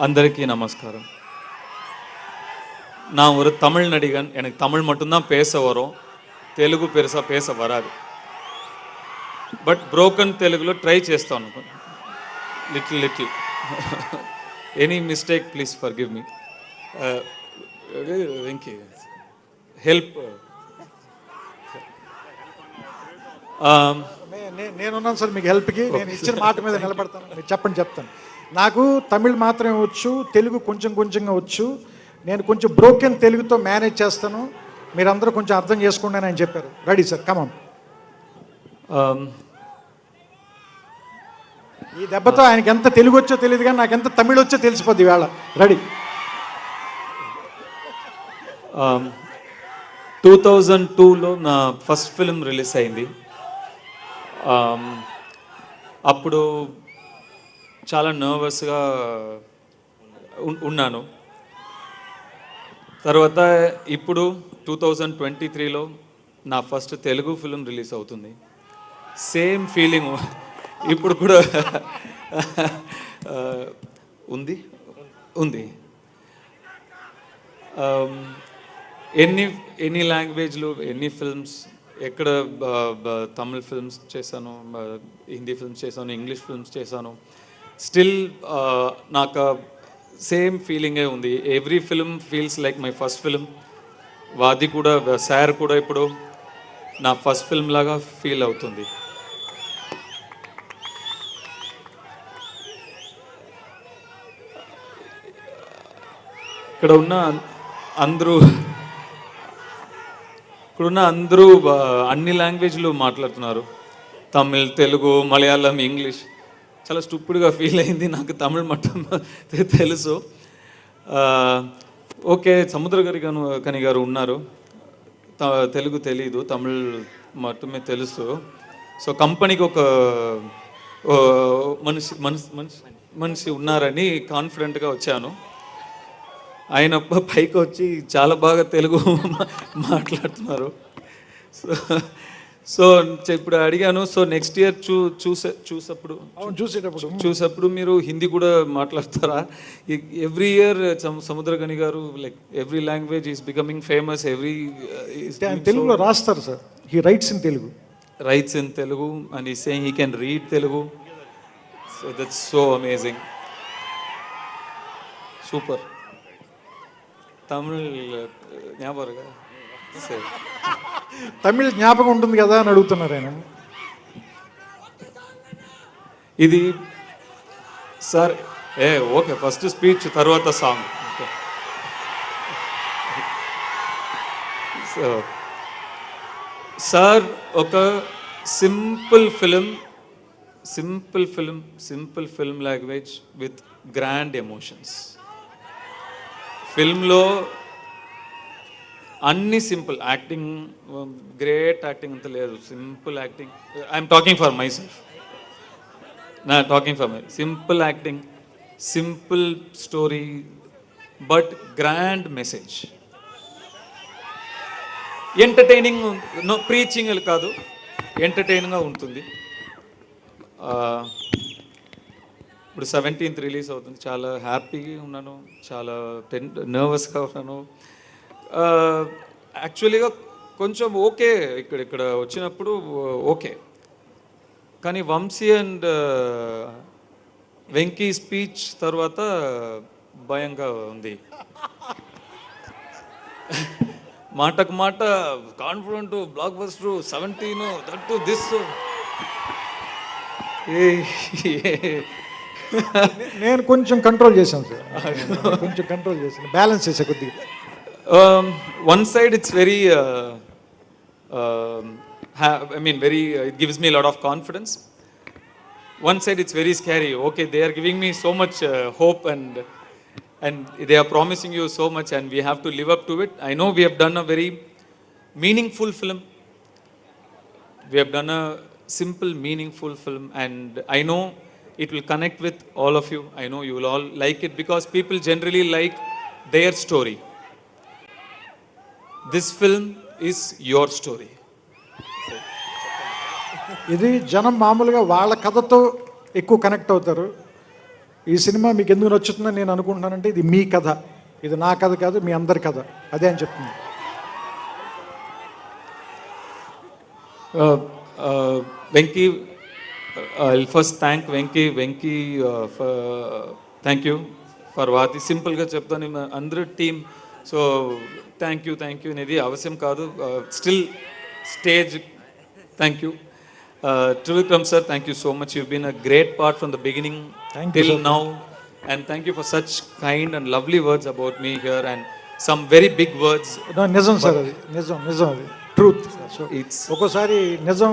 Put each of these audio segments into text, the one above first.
అందరికీ நமஸ்காரம். நான் ஒரு தமிழ் நடிகன். எனக்கு தமிழ் மட்டும்தான் பேச வரும், తెలుగు பெருசாக பேச வராது. బట్ బ్రోకన్ తెలుగులో ట్రై చేస్తాను little. Any mistake please for give me. Venky help. నేనున్నాను సార్ మీకు హెల్ప్కి. నేను ఇచ్చిన మాట మీద నిలబడతాను. మీరు చెప్పండి, చెప్తాను. నాకు తమిళ్ మాత్రమే వచ్చు, తెలుగు కొంచెంగా వచ్చు. నేను కొంచెం బ్రోకెన్ తెలుగుతో మేనేజ్ చేస్తాను, మీరందరూ కొంచెం అర్థం చేసుకోండి అని ఆయన చెప్పారు. రెడీ సార్, కమాన్. ఈ దెబ్బతో ఆయనకి ఎంత తెలుగు వచ్చో తెలియదు, కానీ నాకు ఎంత తమిళ్ వచ్చో తెలిసిపోద్ది వేళ. రెడీ. 2002లో నా ఫస్ట్ ఫిల్మ్ రిలీజ్ అయింది. అప్పుడు చాలా నర్వస్గా ఉన్నాను. తర్వాత ఇప్పుడు 2023లో నా ఫస్ట్ తెలుగు ఫిల్మ్ రిలీజ్ అవుతుంది. సేమ్ ఫీలింగ్ ఇప్పుడు కూడా ఉంది. ఎన్ని లాంగ్వేజ్లు, ఎన్ని ఫిల్మ్స్, ఎక్కడ తమిళ్ ఫిల్మ్స్ చేశాను, హిందీ ఫిల్మ్స్ చేశాను, ఇంగ్లీష్ ఫిల్మ్స్ చేశాను. స్టిల్ నాకు సేమ్ ఫీలింగే ఉంది. Every film feels like my first film. వాది కూడా, సార్ కూడా ఇప్పుడు నా ఫస్ట్ ఫిల్మ్ లాగా ఫీల్ అవుతుంది. ఇక్కడున్న అందరూ అన్ని లాంగ్వేజ్లు మాట్లాడుతున్నారు. తమిళ్, తెలుగు, మలయాళం, ఇంగ్లీష్. చాలా స్టూపిడ్గా ఫీల్ అయింది. నాకు తమిళ్ మట్టం తెలుసు. ఓకే, సముద్రకని గారు ఉన్నారు, తెలుగు తెలీదు, తమిళ్ మట్టమే తెలుసు. సో కంపెనీకి ఒక మనిషి ఉన్నారని కాన్ఫిడెంట్గా వచ్చాను. ఆయన పైకి వచ్చి చాలా బాగా తెలుగు మాట్లాడుతున్నారు. సో ఇప్పుడు అడిగాను, సో నెక్స్ట్ ఇయర్ చూసేటప్పుడు మీరు హిందీ కూడా మాట్లాడతారా? Every year Samuthirakani garu like every language is becoming famous. తెలుగులో రాస్తారు sir. He writes in Telugu and he saying he can read Telugu. So that's so amazing. Super. Tamil జ్ఞాపకం ఉంటుంది కదా అని అడుగుతున్నారు ఆయన. ఇది సార్ ఓకే, ఫస్ట్ స్పీచ్ తర్వాత సాంగ్. సార్ ఒక simple film language with grand emotions. ఫిల్మ్లో అన్ని సింపుల్ యాక్టింగ్, గ్రేట్ యాక్టింగ్ అంత లేదు, simple acting. I'm talking for myself, simple acting, simple story, but grand message. Entertaining, no preaching కాదు, ఎంటర్టైనింగ్గా ఉంటుంది. ఇప్పుడు 17th రిలీజ్ అవుతుంది. చాలా హ్యాపీగా ఉన్నాను, చాలా నర్వస్గా ఉన్నాను. యాక్చువల్గా కొంచెం ఓకే, ఇక్కడ వచ్చినప్పుడు ఓకే, కానీ వంశీ అండ్ వెంకీ స్పీచ్ తర్వాత భయంగా ఉంది. మాటకు మాట confident, block buster, 17 that this. నేను కొంచెం కంట్రోల్ చేశాను సార్, బ్యాలెన్స్ చేసా కొద్దిగా. One side it's very it gives me a lot of confidence. One side it's very scary. Okay, they are giving me so much hope and they are promising you so much and we have to live up to it. I know we have done a very meaningful film. We have done a simple meaningful film and I know it will connect with all of you. I know you will all like it because people generally like their story. This film is your story. ఇది జనం మామూలుగా వాళ్ళ కథతో ఎక్కువ connect అవుతారు. ఈ cinema మీకు ఎందుకు నచ్చుతుందని నేను అనుకుంటున్నానంటే ఇది మీ కథ, ఇది నా కథ కాదు, మీ అందరి కథ, అదే అని చెప్తున్నాను. Venki, I'll first thank Venki. Venki, thank you for Vati. Simple గా చెప్తాను అందరూ టీమ్. సో థ్యాంక్ యూ అనేది అవసరం కాదు. Still stage thank you. Trivikram sir, thank you so much. You've been a great part from the beginning till now. And thank you for such kind and lovely words about me here and some very big words. నిజం sir, అది నిజం అది truth. It's ఒక్కోసారి నిజం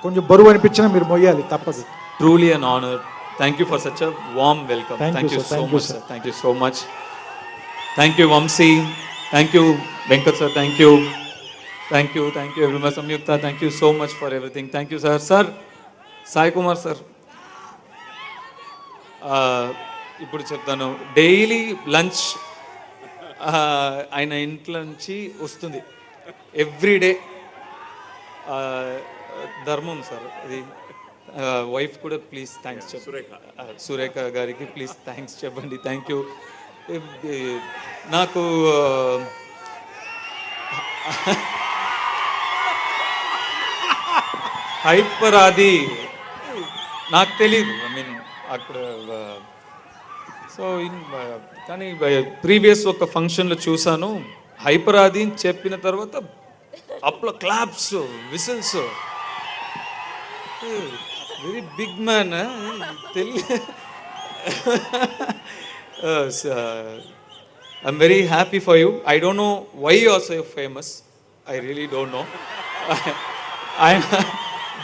కొంచెం బరువు అనిపించినా మీరు మొయ్యాలి, తప్పదు. truly an honor. Thank you for such a warm welcome. Thank you, so thank much, you, sir. Thank you so much. Thank you, Vamsi. Thank you, Venkat sir. Thank you everyone. Samyukta, thank you so much for everything. Thank you, sir. Sir, Sai Kumar sir. ఇప్పుడు చెప్తాను, daily lunch ఆయన ఇంట్లో నుంచి వస్తుంది everyday. ధర్మం sir అది. Wife కూడా please thanks చెప్పండి, సురేఖ గారికి ప్లీజ్ థ్యాంక్స్ చెప్పండి. Thank you. నాకు హైపర్ అది నాకు తెలీదు, ఐ మీన్ అక్కడ. సో కానీ ప్రీవియస్ ఒక ఫంక్షన్లో చూసాను, హైపర్ ఆది చెప్పిన తర్వాత అప్లో claps, whistles. Very big man తెలియ. I'm very happy for you. I don't know why you are so famous. I really don't know.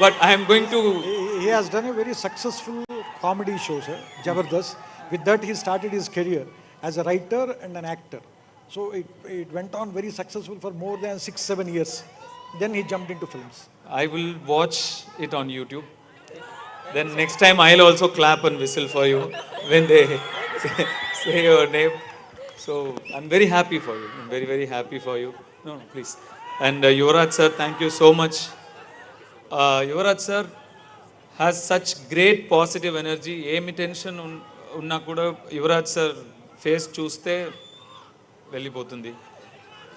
But I am going to. He has done a very successful comedy show, sir, Jabardast. With that, he started his career as a writer and an actor. So it went on very successful for more than 6-7 years. Then he jumped into films. I will watch it on YouTube. Then next time I'll also clap and whistle for you when they say your name. So I'm very happy for you. I'm very, very happy for you. No, please. And Yuvraj sir, thank you so much. Yuvraj sir has such great positive energy. ఏమి tension ఉన్నా కూడా Yuvraj sir face చూస్తే వెళ్ళిపోతుంది.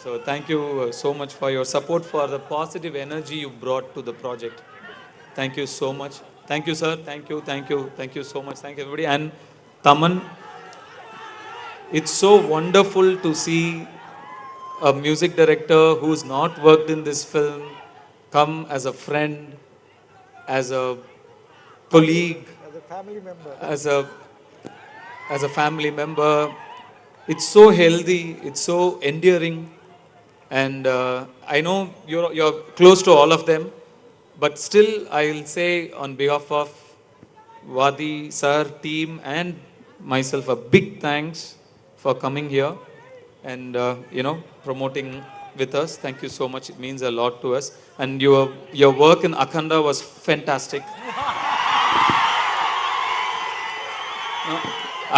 So thank you so much for your support, for the positive energy you brought to the project. Thank you so much. Thank you sir. Thank you so much. Thank you everybody. And Thaman, it's so wonderful to see a music director who's not worked in this film come as a friend, as a colleague, As a family member. as a family member. It's so healthy, it's so endearing, and I know you're close to all of them, but still I'll say on behalf of Vadi sir, team and myself, a big thanks for coming here and promoting with us. Thank you so much. It means a lot to us. And your work in Akhanda was fantastic.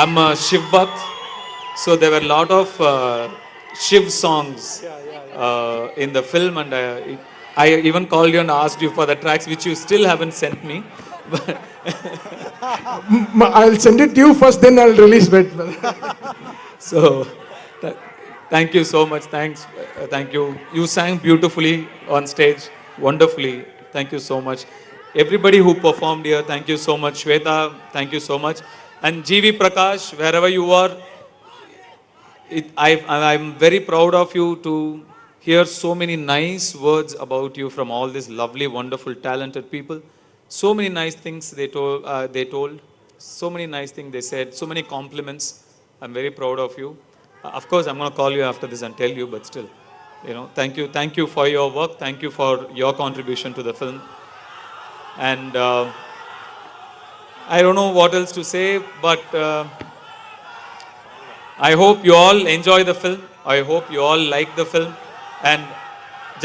I'm a Shiv Bhakt, so there were a lot of Shiv songs in the film, and I even called you and asked you for the tracks, which you still haven't sent me. I'll send it to you first, then I'll release it. So thank you so much. Thanks. Thank you. You sang beautifully on stage, wonderfully. Thank you so much. Everybody who performed here, thank you so much. Shweta, thank you so much. And GV Prakash, wherever you are, I'm very proud of you to hear so many nice words about you from all these lovely, wonderful, talented people. So many nice things they told. So many nice things they said. So many compliments. I'm very proud of you. Of course, I'm going to call you after this and tell you, but still, thank you for your work. Thank you for your contribution to the film. And I don't know what else to say, but I hope you all enjoy the film. I hope you all like the film. And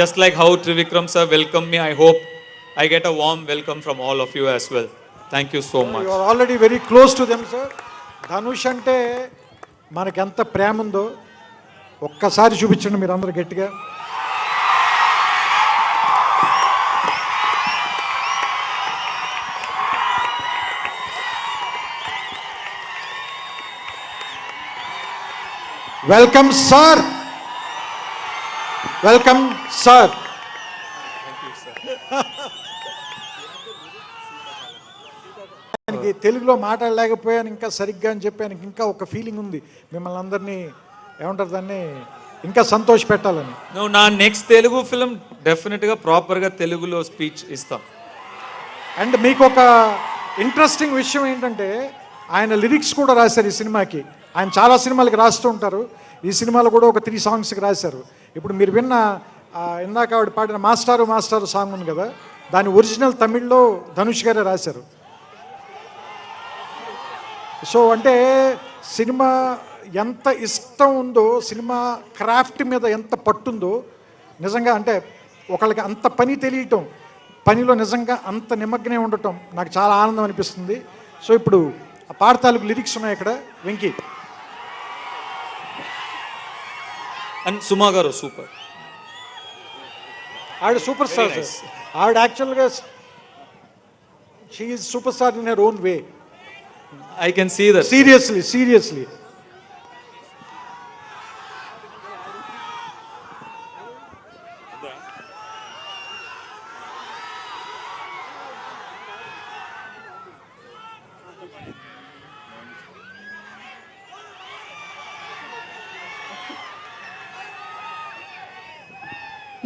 just like how Trivikram sir welcomed me, I hope I get a warm welcome from all of you as well. Thank you so much. You are already very close to them, sir. Dhanush అంటే మనకి ఎంత ప్రేమ ఉందో ఒక్కసారి చూపించండి మీరు అందరూ గట్టిగా. Welcome sir, welcome sir. ఆయనకి తెలుగులో మాట్లాడలేకపోయాను ఇంకా సరిగ్గా అని చెప్పి ఆయనకి ఇంకా ఒక ఫీలింగ్ ఉంది మిమ్మల్ని అందరినీ ఏమంటారు దాన్ని ఇంకా సంతోష పెట్టాలని. నువ్వు నా నెక్స్ట్ తెలుగు ఫిల్మ్ డెఫినెట్గా ప్రాపర్గా తెలుగులో స్పీచ్ ఇస్తాం. అండ్ మీకు ఒక ఇంట్రెస్టింగ్ విషయం ఏంటంటే ఆయన లిరిక్స్ కూడా రాశారు ఈ సినిమాకి. ఆయన చాలా సినిమాలకి రాస్తూ ఉంటారు, ఈ సినిమాలో కూడా ఒక 3 సాంగ్స్కి రాశారు. ఇప్పుడు మీరు విన్న ఇందాక ఆవిడ పాడిన మాస్టారు మాస్టారు సాంగ్ ఉంది కదా, దాని ఒరిజినల్ తమిళ్లో ధనుష్ గారే రాశారు. సో అంటే సినిమా ఎంత ఇష్టం ఉందో, సినిమా క్రాఫ్ట్ మీద ఎంత పట్టుందో, నిజంగా అంటే ఒకళ్ళకి అంత పని తెలియటం, పనిలో నిజంగా అంత నిమగ్నం ఉండటం నాకు చాలా ఆనందం అనిపిస్తుంది. సో ఇప్పుడు ఆ పాట తాలూకు లిరిక్స్ ఉన్నాయి ఇక్కడ. వెంకీ అండ్ సుమా గారు సూపర్. ఆవిడ సూపర్ స్టార్. ఆవిడ యాక్చువల్గా she is super star in her own way. I can see that. Seriously.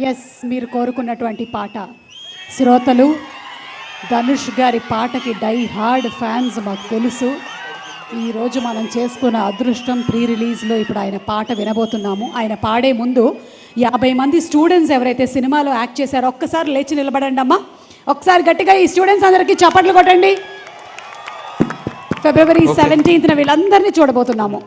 Yes, మీరు కోరుకున్నటువంటి పాట. శ్రోతలు ధనుష్ గారి పాటకి డై హార్డ్ ఫ్యాన్స్ మాకు తెలుసు. ఈరోజు మనం చేసుకున్న అదృష్టం ప్రీ రిలీజ్లో ఇప్పుడు ఆయన పాట వినబోతున్నాము. ఆయన పాడే ముందు 50 మంది స్టూడెంట్స్ ఎవరైతే సినిమాలో యాక్ట్ చేశారో ఒక్కసారి లేచి నిలబడండి అమ్మా. ఒకసారి గట్టిగా ఈ స్టూడెంట్స్ అందరికీ చప్పట్లు కొట్టండి. February 17th వీళ్ళందరినీ చూడబోతున్నాము.